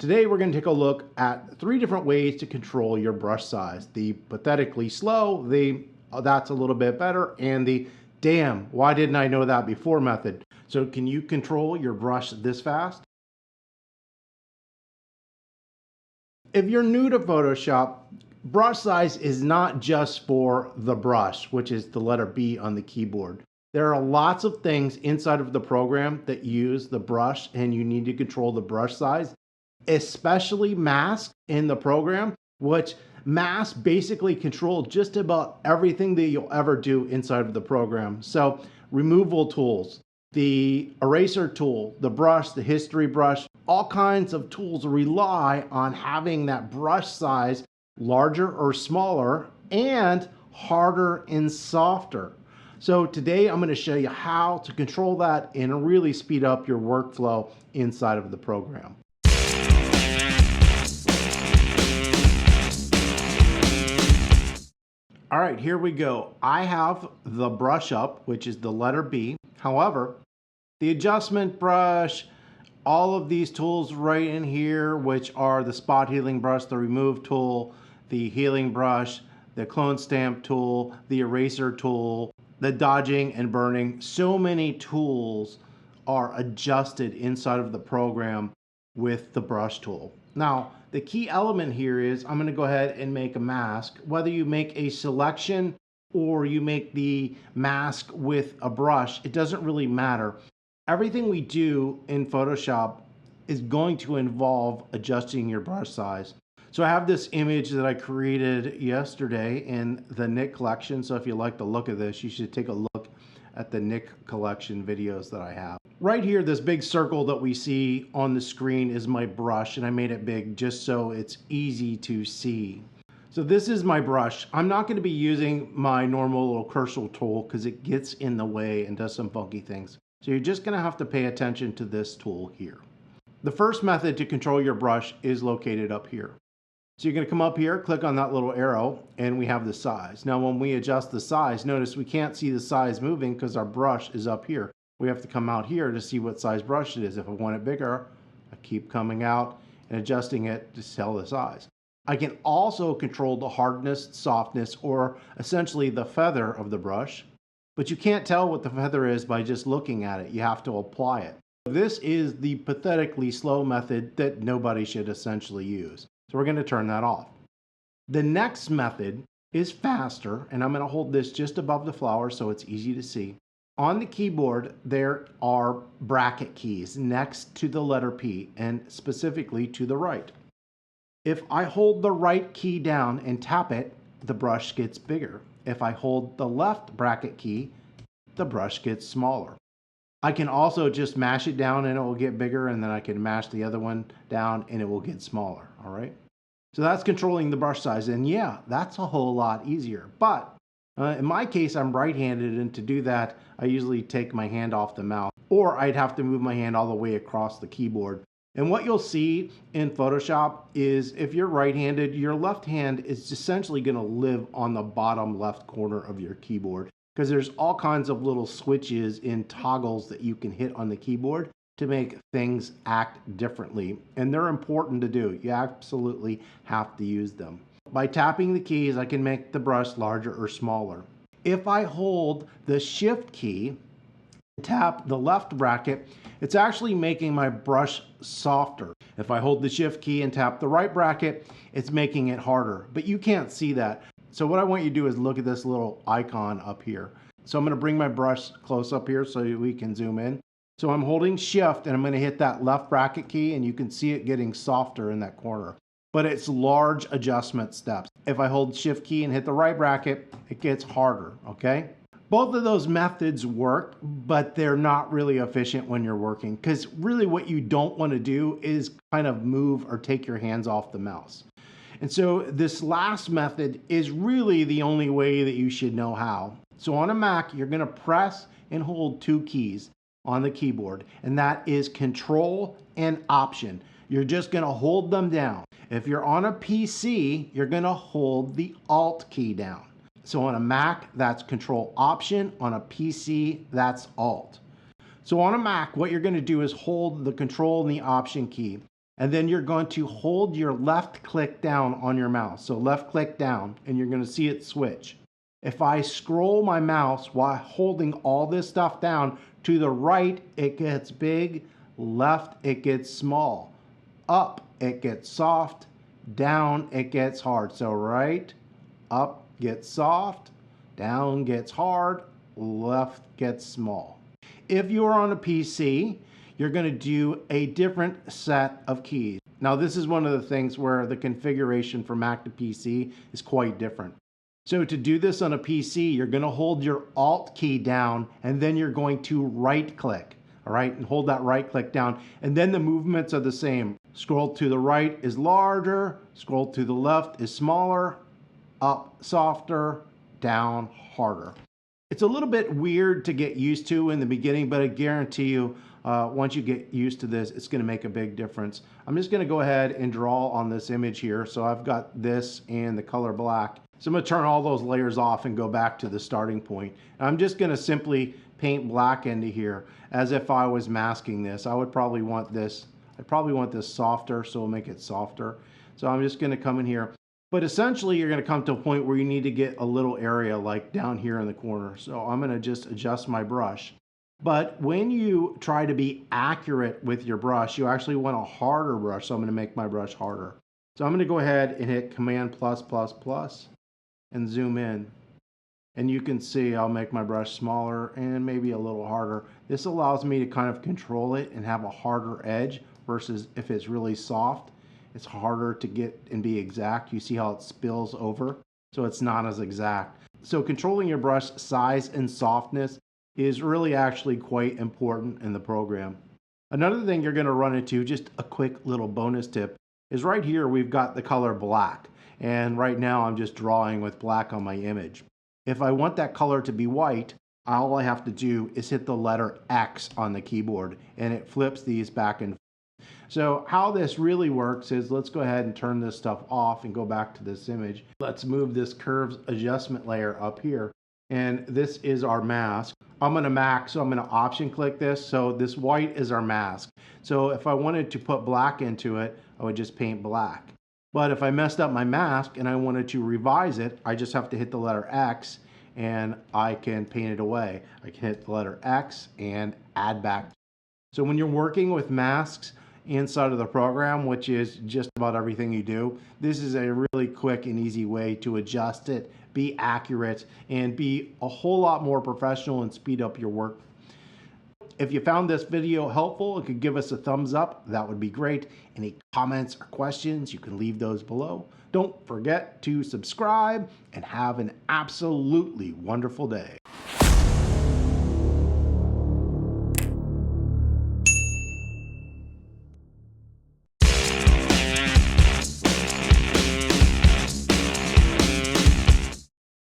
Today we're going to take a look at 3 different ways to control your brush size. The pathetically slow, the that's a little bit better, and the damn, why didn't I know that before method. So can you control your brush this fast? If you're new to Photoshop, brush size is not just for the brush, which is the letter B on the keyboard. There are lots of things inside of the program that use the brush, and you need to control the brush size, especially masks in the program, which masks basically control just about everything that you'll ever do inside of the program. So removal tools, the eraser tool, the brush, the history brush, all kinds of tools rely on having that brush size larger or smaller and harder and softer. So today I'm going to show you how to control that and really speed up your workflow inside of the program. All right, here we go. I have the brush up, which is the letter B. However, the adjustment brush, all of these tools right in here, which are the spot healing brush, the remove tool, the healing brush, the clone stamp tool, the eraser tool, the dodging and burning, so many tools are adjusted inside of the program with the brush tool. Now, the key element here is I'm going to go ahead and make a mask. Whether you make a selection or you make the mask with a brush, it doesn't really matter. Everything we do in Photoshop is going to involve adjusting your brush size. So I have this image that I created yesterday in the Nick collection. So if you like the look of this, you should take a look at the Nick collection videos that I have. Right here, this big circle that we see on the screen is my brush, and I made it big just so it's easy to see. So this is my brush. I'm not going to be using my normal little cursor tool because it gets in the way and does some funky things. So you're just going to have to pay attention to this tool here. The first method to control your brush is located up here. So you're going to come up here, click on that little arrow, and we have the size. Now when we adjust the size, notice we can't see the size moving because our brush is up here. We have to come out here to see what size brush it is. If I want it bigger, I keep coming out and adjusting it to tell the size. I can also control the hardness, softness, or essentially the feather of the brush, but you can't tell what the feather is by just looking at it. You have to apply it. This is the pathetically slow method that nobody should essentially use. So we're going to turn that off. The next method is faster, and I'm going to hold this just above the flower so it's easy to see. On the keyboard, there are bracket keys next to the letter P, and specifically to the right. If I hold the right key down and tap it, the brush gets bigger. If I hold the left bracket key, the brush gets smaller. I can also just mash it down and it will get bigger, and then I can mash the other one down and it will get smaller, all right? So that's controlling the brush size, and yeah, that's a whole lot easier. But in my case, I'm right-handed, and to do that, I usually take my hand off the mouse, or I'd have to move my hand all the way across the keyboard. And what you'll see in Photoshop is if you're right-handed, your left hand is essentially going to live on the bottom left corner of your keyboard, because there's all kinds of little switches and toggles that you can hit on the keyboard to make things act differently, and they're important to do. You absolutely have to use them. By tapping the keys, I can make the brush larger or smaller. If I hold the shift key, tap the left bracket, it's actually making my brush softer. If I hold the shift key and tap the right bracket, it's making it harder, but you can't see that. So what I want you to do is look at this little icon up here. So I'm going to bring my brush close up here so we can zoom in. So I'm holding shift and I'm going to hit that left bracket key, and you can see it getting softer in that corner. But it's large adjustment steps. If I hold shift key and hit the right bracket, it gets harder, okay? Both of those methods work, but they're not really efficient when you're working, because really what you don't want to do is kind of move or take your hands off the mouse. And so this last method is really the only way that you should know how. So on a Mac, you're going to press and hold 2 keys on the keyboard, and that is Control and Option. You're just going to hold them down. If you're on a PC, you're going to hold the Alt key down. So on a Mac, that's Control Option. On a PC, that's Alt. So on a Mac, what you're going to do is hold the Control and the Option key. And then you're going to hold your left click down on your mouse. So left click down, and you're going to see it switch. If I scroll my mouse while holding all this stuff down, to the right, it gets big. Left, it gets small. Up, it gets soft. Down, it gets hard. So right, up gets soft. Down gets hard. Left gets small. If you're on a PC, you're going to do a different set of keys. Now, this is one of the things where the configuration from Mac to PC is quite different. So to do this on a PC, you're going to hold your Alt key down, and then you're going to right click, all right, and hold that right click down. And then the movements are the same. Scroll to the right is larger, scroll to the left is smaller, up softer, down harder. It's a little bit weird to get used to in the beginning, but I guarantee you, once you get used to this, it's going to make a big difference. I'm just going to go ahead and draw on this image here. So I've got this and the color black. So I'm going to turn all those layers off and go back to the starting point. And I'm just going to simply paint black into here as if I was masking this. I would probably want this, softer, so we'll make it softer. So I'm just going to come in here. But essentially, you're going to come to a point where you need to get a little area like down here in the corner. So I'm going to just adjust my brush. But when you try to be accurate with your brush, you actually want a harder brush. So I'm going to make my brush harder. So I'm going to go ahead and hit Command +++ and zoom in. And you can see I'll make my brush smaller and maybe a little harder. This allows me to kind of control it and have a harder edge versus if it's really soft. It's harder to get and be exact. You see how it spills over, so it's not as exact. So controlling your brush size and softness is really actually quite important in the program. Another thing you're going to run into, just a quick little bonus tip, is right here we've got the color black. And right now I'm just drawing with black on my image. If I want that color to be white, all I have to do is hit the letter X on the keyboard and it flips these back and forth. So how this really works is, let's go ahead and turn this stuff off and go back to this image. Let's move this curves adjustment layer up here. And this is our mask. I'm going to Mac, so I'm going to option click this. So this white is our mask. So if I wanted to put black into it, I would just paint black. But if I messed up my mask and I wanted to revise it, I just have to hit the letter X and I can paint it away. I can hit the letter X and add back. So when you're working with masks inside of the program, which is just about everything you do, this is a really quick and easy way to adjust it, be accurate, and be a whole lot more professional and speed up your work. If you found this video helpful and could give us a thumbs up, that would be great. Any comments or questions, you can leave those below. Don't forget to subscribe and have an absolutely wonderful day.